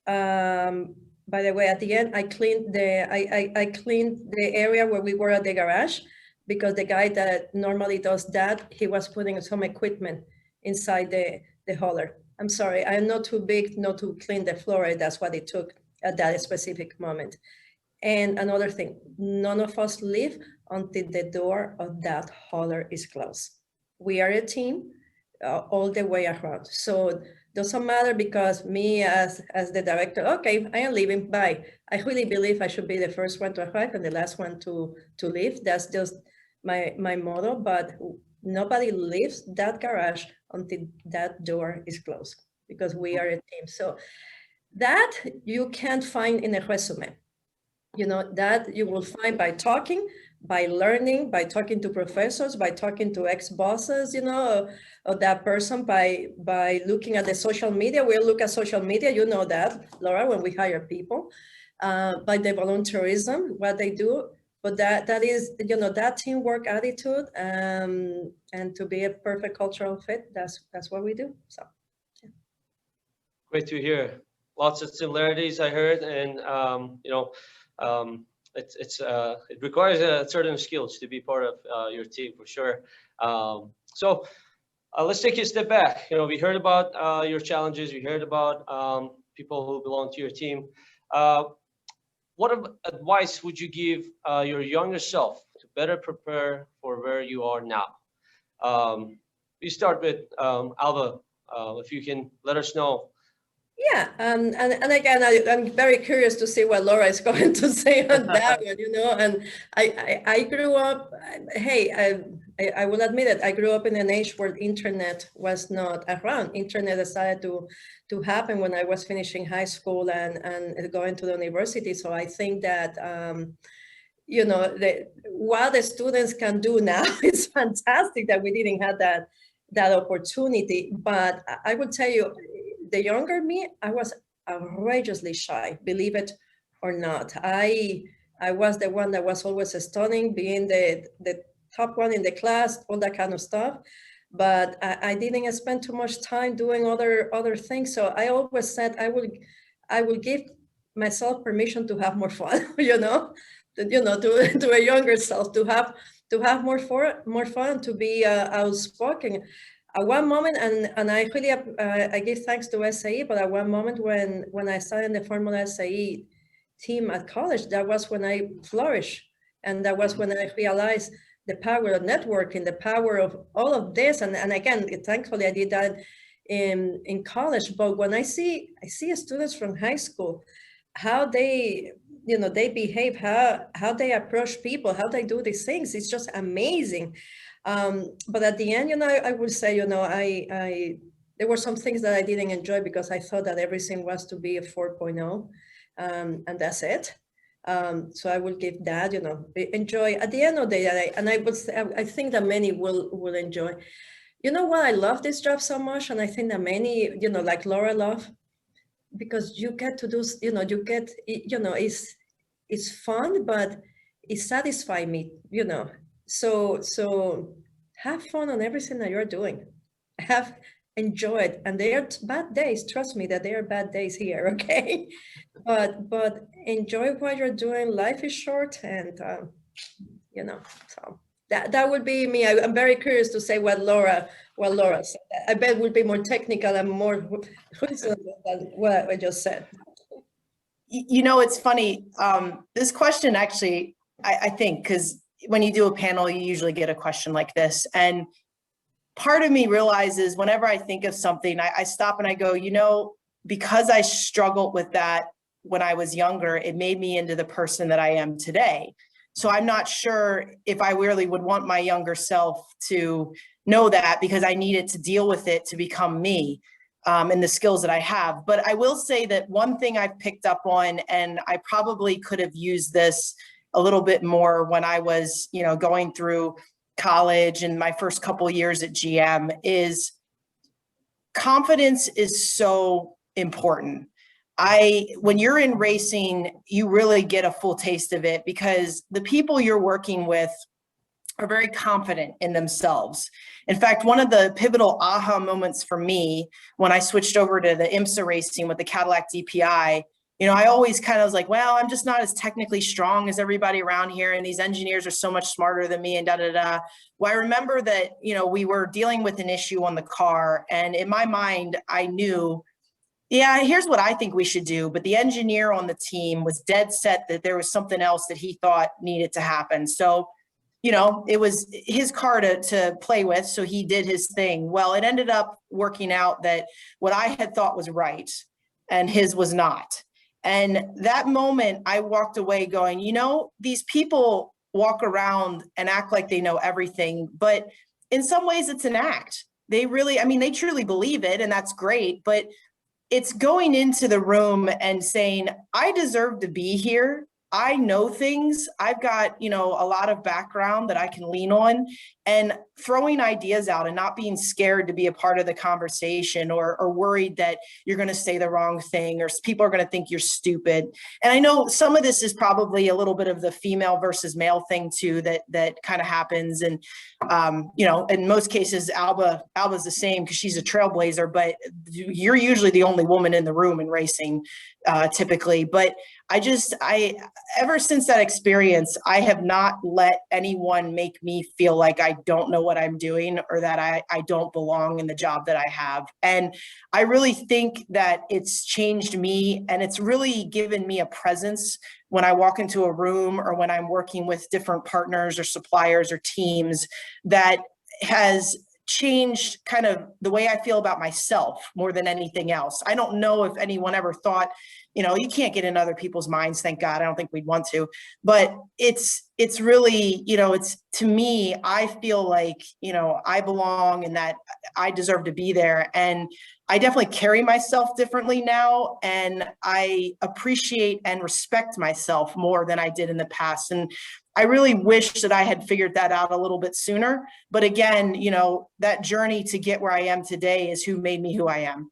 by the way, at the end, I cleaned the area where we were at the garage, because the guy that normally does that, he was putting some equipment inside the hauler. I'm sorry, I'm not too big not to clean the floor. That's what it took at that specific moment. And another thing, none of us leave until the door of that hauler is closed. We are a team all the way around. So doesn't matter because me as the director, okay, I am leaving, bye. I really believe I should be the first one to arrive and the last one to leave. That's just my motto, but nobody leaves that garage until that door is closed because we are a team. So that you can't find in a resume. You know, that you will find by talking, by learning, by talking to professors, by talking to ex-bosses, you know, of that person, by looking at the social media. We'll look at social media, you know that, Laura, when we hire people, by the volunteerism, what they do. But that is, you know, that teamwork attitude, and to be a perfect cultural fit, that's what we do, so. Yeah. Great to hear. Lots of similarities I heard, and you know, it requires certain skills to be part of your team for sure. So let's take a step back. You know, we heard about your challenges. We heard about people who belong to your team. What advice would you give your younger self to better prepare for where you are now? We start with Alba. If you can let us know. Yeah, and again, I'm very curious to see what Laura is going to say on that one, you know, and I grew up, hey, I will admit it, I grew up in an age where internet was not around. Internet decided to happen when I was finishing high school and going to the university. So I think that, you know, what the students can do now is fantastic that we didn't have that opportunity. But I would tell you, the younger me, I was outrageously shy, believe it or not. I was the one that was always stunning, being the top one in the class, all that kind of stuff. But I didn't spend too much time doing other things. So I always said I will give myself permission to have more fun, you know, to a younger self, to have more fun, to be outspoken. At one moment, and I really I give thanks to SAE, but at one moment when I started in the Formula SAE team at college, that was when I flourished. And that was when I realized the power of networking, the power of all of this. And again, thankfully I did that in college. But when I see students from high school, how they, you know, they behave, how they approach people, how they do these things, it's just amazing. But at the end, you know, I would say, you know, there were some things that I didn't enjoy because I thought that everything was to be a 4.0, and that's it. So I will give that, you know, enjoy at the end of the day, and I think that many will enjoy. You know what? I love this job so much, and I think that many, you know, like Laura love, because you get to do, you know, it's fun, but it satisfies me, you know. So have fun on everything that you're doing. Enjoy it. And they are bad days. Trust me that there are bad days here, okay? But enjoy what you're doing. Life is short, and you know. So that would be me. I'm very curious to say what Laura said. I bet would be more technical and more reasonable than what I just said. You know, it's funny. This question actually, I think, because when you do a panel, you usually get a question like this. And part of me realizes whenever I think of something, I stop and I go, you know, because I struggled with that when I was younger, it made me into the person that I am today. So I'm not sure if I really would want my younger self to know that, because I needed to deal with it to become me, and the skills that I have. But I will say that one thing I've picked up on, and I probably could have used this a little bit more when I was, you know, going through college and my first couple of years at GM, is confidence is so important. When you're in racing, you really get a full taste of it because the people you're working with are very confident in themselves. In fact, one of the pivotal aha moments for me when I switched over to the IMSA racing with the Cadillac DPI, you know, I always kind of was like, well, I'm just not as technically strong as everybody around here, and these engineers are so much smarter than me, and da-da-da. Well, I remember that, you know, we were dealing with an issue on the car, and in my mind, I knew Yeah, here's what I think we should do. But the engineer on the team was dead set that there was something else that he thought needed to happen. So, it was his car to play with. So he did his thing. Well, it ended up working out that what I had thought was right and his was not. And that moment I walked away going, these people walk around and act like they know everything, but in some ways it's an act. They really, they truly believe it, and that's great. But it's going into the room and saying, I deserve to be here. I know things. I've got, a lot of background that I can lean on, and throwing ideas out and not being scared to be a part of the conversation or worried that you're going to say the wrong thing or people are going to think you're stupid. And I know some of this is probably a little bit of the female versus male thing too, that kind of happens. And, in most cases, Alba's the same because she's a trailblazer, but you're usually the only woman in the room in racing, typically. But ever since that experience, I have not let anyone make me feel like I don't know what I'm doing or that I don't belong in the job that I have. And I really think that it's changed me, and it's really given me a presence when I walk into a room or when I'm working with different partners or suppliers or teams that has changed kind of the way I feel about myself more than anything else. I don't know if anyone ever thought, you can't get in other people's minds. Thank God. I don't think we'd want to, but it's really, it's, to me, I feel like, I belong and that I deserve to be there. And I definitely carry myself differently now. And I appreciate and respect myself more than I did in the past. And I really wish that I had figured that out a little bit sooner. But again, that journey to get where I am today is who made me who I am.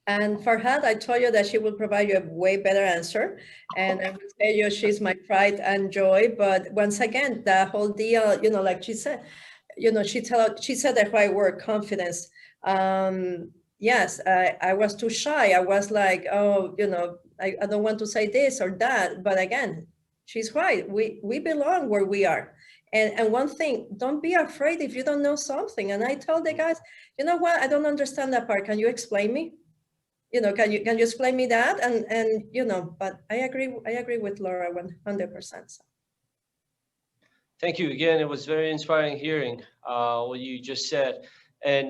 And Farhad, I told you that she will provide you a way better answer. And I will tell you, she's my pride and joy. But once again, the whole deal, like she said, she said the right word, confidence. Yes, I was too shy. I was like, oh, I don't want to say this or that. But again, she's right. We belong where we are. And one thing, don't be afraid if you don't know something. And I told the guys, you know what? I don't understand that part. Can you explain me? Can you explain me that? And but I agree with Laura 100%. So. Thank you again. It was very inspiring hearing what you just said. And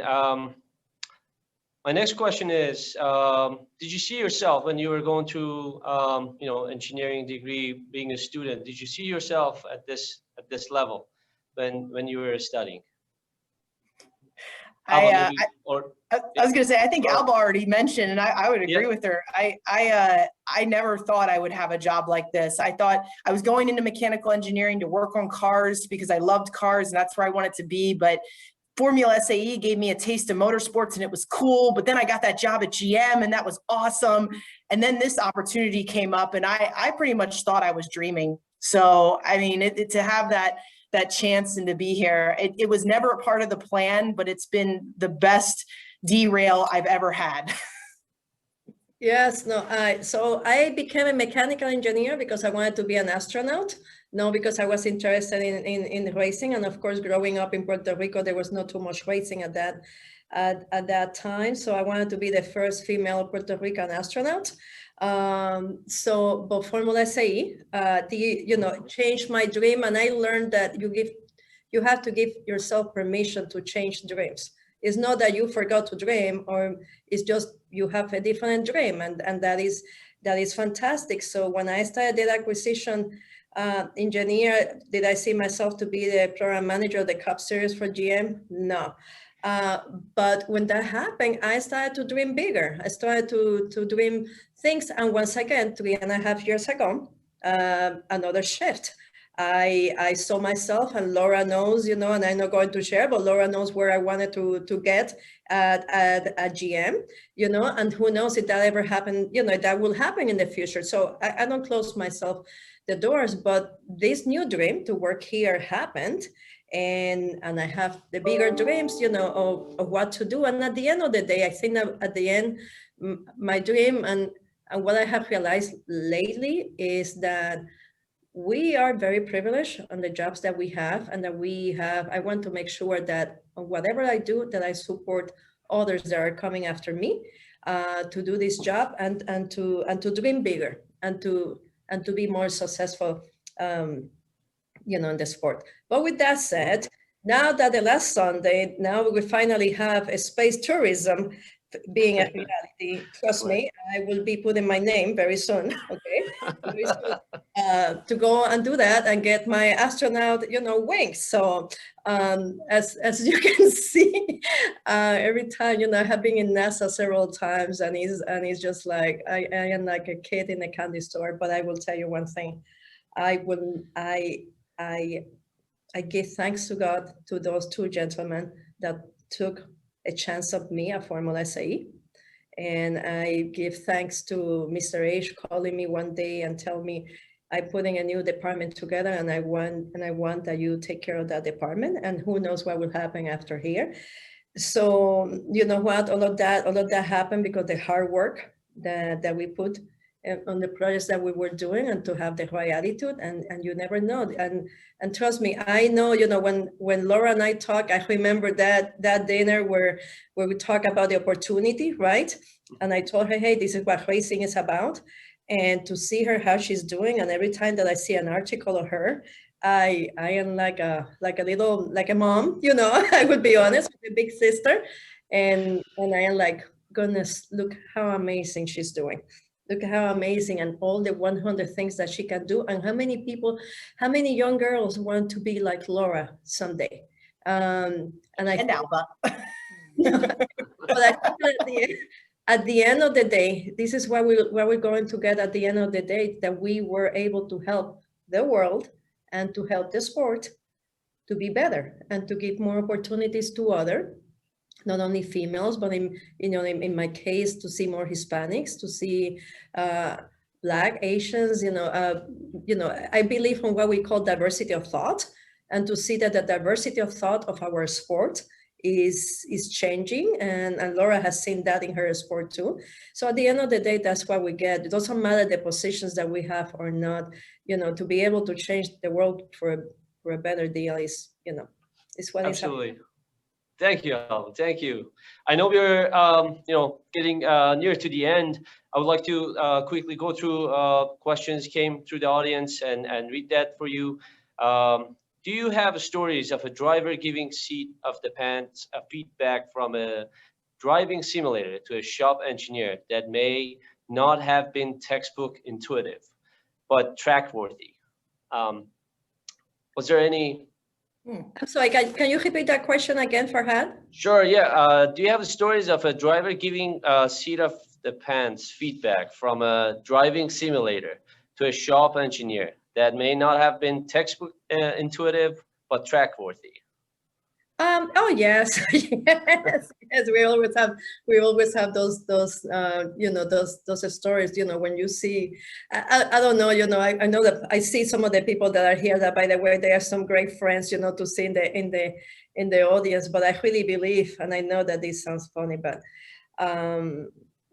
my next question is, did you see yourself when you were going through, engineering degree, being a student? Did you see yourself at this level when you were studying? I was going to say, I think Alba already mentioned, and I would agree with her. I never thought I would have a job like this. I thought I was going into mechanical engineering to work on cars because I loved cars and that's where I wanted to be. But Formula SAE gave me a taste of motorsports and it was cool. But then I got that job at GM and that was awesome. And then this opportunity came up and I pretty much thought I was dreaming. So, to have that chance and to be here, it was never a part of the plan, but it's been the best derail I've ever had. Yes, no, so I became a mechanical engineer because I wanted to be an astronaut, not because I was interested in racing. And of course, growing up in Puerto Rico, there was not too much racing at that time. So I wanted to be the first female Puerto Rican astronaut. But Formula SAE, changed my dream. And I learned that you have to give yourself permission to change dreams. It's not that you forgot to dream, or it's just you have a different dream, and that is fantastic. So when I started data acquisition engineer, did I see myself to be the program manager of the Cup Series for GM? No. But when that happened, I started to dream bigger. I started to dream things. And once again, 3.5 years ago, another shift. I saw myself, and Laura knows, and I'm not going to share, but Laura knows where I wanted to get at GM, and who knows if that ever happened, that will happen in the future. So I don't close myself the doors, but this new dream to work here happened. And I have the bigger dreams, of what to do. And at the end of the day, I think that at the end, my dream and what I have realized lately is that we are very privileged on the jobs that we have, and that I want to make sure that whatever I do, that I support others that are coming after me. to do this job and to dream bigger and to be more successful, in the sport. But with that said, now that the last Sunday, now we finally have a space tourism being a reality. Trust me, I will be putting my name very soon, okay? Very soon, to go and do that and get my astronaut, wings. So as you can see, every time, I have been in NASA several times, and it's just like I am like a kid in a candy store. But I will tell you one thing, I give thanks to God to those two gentlemen that took a chance of me at Formula SAE. And I give thanks to Mr. H calling me one day and tell me, I'm putting a new department together and I want that you take care of that department, and who knows what will happen after here. So you know what, all of that happened because the hard work that we put on the projects that we were doing, and to have the right attitude, and you never know. And trust me, I know, when Laura and I talk, I remember that dinner where we talk about the opportunity, right? And I told her, hey, this is what racing is about. And to see her, how she's doing, and every time that I see an article of her, I am like a mom, I would be honest, a big sister. And I am like, goodness, look how amazing she's doing. Look how amazing, and all the 100 things that she can do, and how many young girls want to be like Laura someday. And Alba. But I think at the end of the day, this is what we're going to get at the end of the day, that we were able to help the world and to help the sport to be better and to give more opportunities to others. Not only females, but in my case, to see more Hispanics, to see Black, Asians, I believe in what we call diversity of thought, and to see that the diversity of thought of our sport is changing, and Laura has seen that in her sport too. So at the end of the day, that's what we get. It doesn't matter the positions that we have or not, to be able to change the world for a better deal is what is absolutely. Thank you, Alba. Thank you. I know we're, getting near to the end. I would like to quickly go through questions came through the audience and read that for you. Do you have stories of a driver giving seat of the pants feedback from a driving simulator to a shop engineer that may not have been textbook intuitive, but track worthy? Was there any? I'm sorry, can you repeat that question again, Farhad? Sure, yeah. Do you have stories of a driver giving seat of the pants feedback from a driving simulator to a shop engineer that may not have been textbook intuitive, but track worthy? Oh yes, yes. We always have those stories. When you see, I don't know. I know that I see some of the people that are here. That, by the way, they are some great friends. To see in the audience. But I really believe, and I know that this sounds funny, but Dale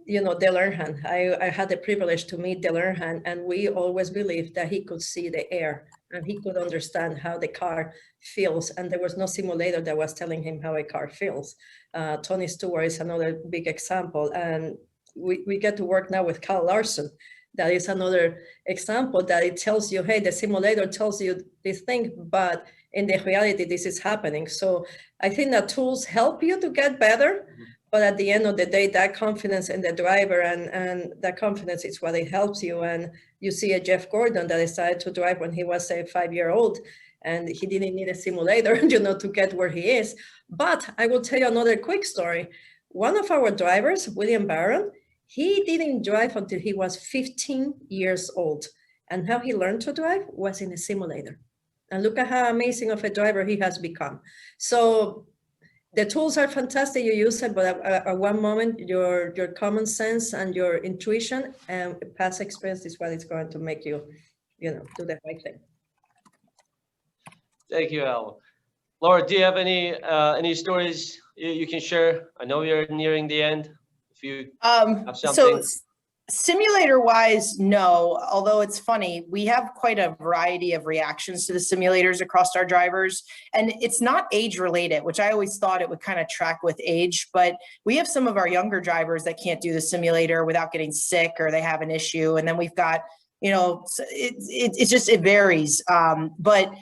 Earnhardt. I had the privilege to meet Dale Earnhardt, and we always believed that he could see the air and he could understand how the car feels. And there was no simulator that was telling him how a car feels. Tony Stewart is another big example. And we get to work now with Kyle Larson. That is another example that it tells you, hey, the simulator tells you this thing, but in the reality, this is happening. So I think that tools help you to get better. But at the end of the day, that confidence in the driver and that confidence is what it helps you. And you see a Jeff Gordon that decided to drive when he was a 5-year-old, and he didn't need a simulator, to get where he is. But I will tell you another quick story. One of our drivers, William Barron, he didn't drive until he was 15 years old. And how he learned to drive was in a simulator. And look at how amazing of a driver he has become. So the tools are fantastic, you use it, but at one moment, your common sense and your intuition and past experience is what is going to make you, do the right thing. Thank you, Al. Laura, do you have any stories you can share? I know you're nearing the end. If you have something. Simulator wise, no, although it's funny, we have quite a variety of reactions to the simulators across our drivers, and it's not age related, which I always thought it would kind of track with age, but we have some of our younger drivers that can't do the simulator without getting sick or they have an issue. And then we've got, you know, it varies. But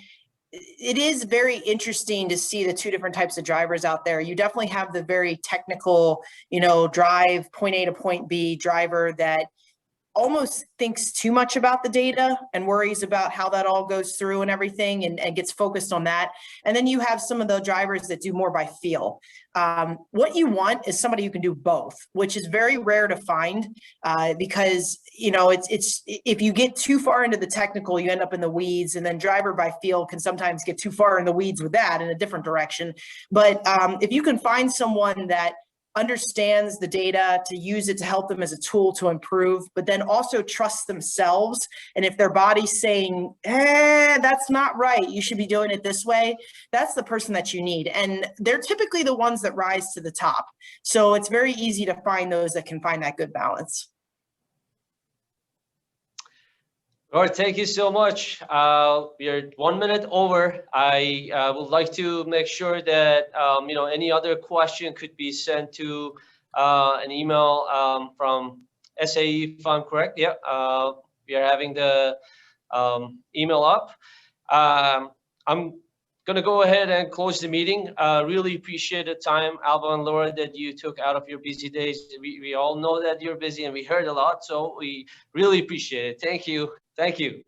it is very interesting to see the two different types of drivers out there. You definitely have the very technical, you know, drive point A to point B driver that almost thinks too much about the data and worries about how that all goes through and everything, and gets focused on that. And then you have some of the drivers that do more by feel. What you want is somebody who can do both, which is very rare to find, because, you know, it's if you get too far into the technical, you end up in the weeds, and then driver by feel can sometimes get too far in the weeds with that in a different direction. But if you can find someone that understands the data to use it to help them as a tool to improve, but then also trust themselves. And if their body's saying, that's not right, you should be doing it this way, that's the person that you need. And they're typically the ones that rise to the top. So it's very easy to find those that can find that good balance. All right, thank you so much. We're 1 minute over. I would like to make sure that you know, any other question could be sent to an email from SAE, if I'm correct. Yeah, we are having the email up. I'm gonna go ahead and close the meeting. Really appreciate the time, Alba and Laura, that you took out of your busy days. We all know that you're busy, and we heard a lot, so we really appreciate it. Thank you. Thank you.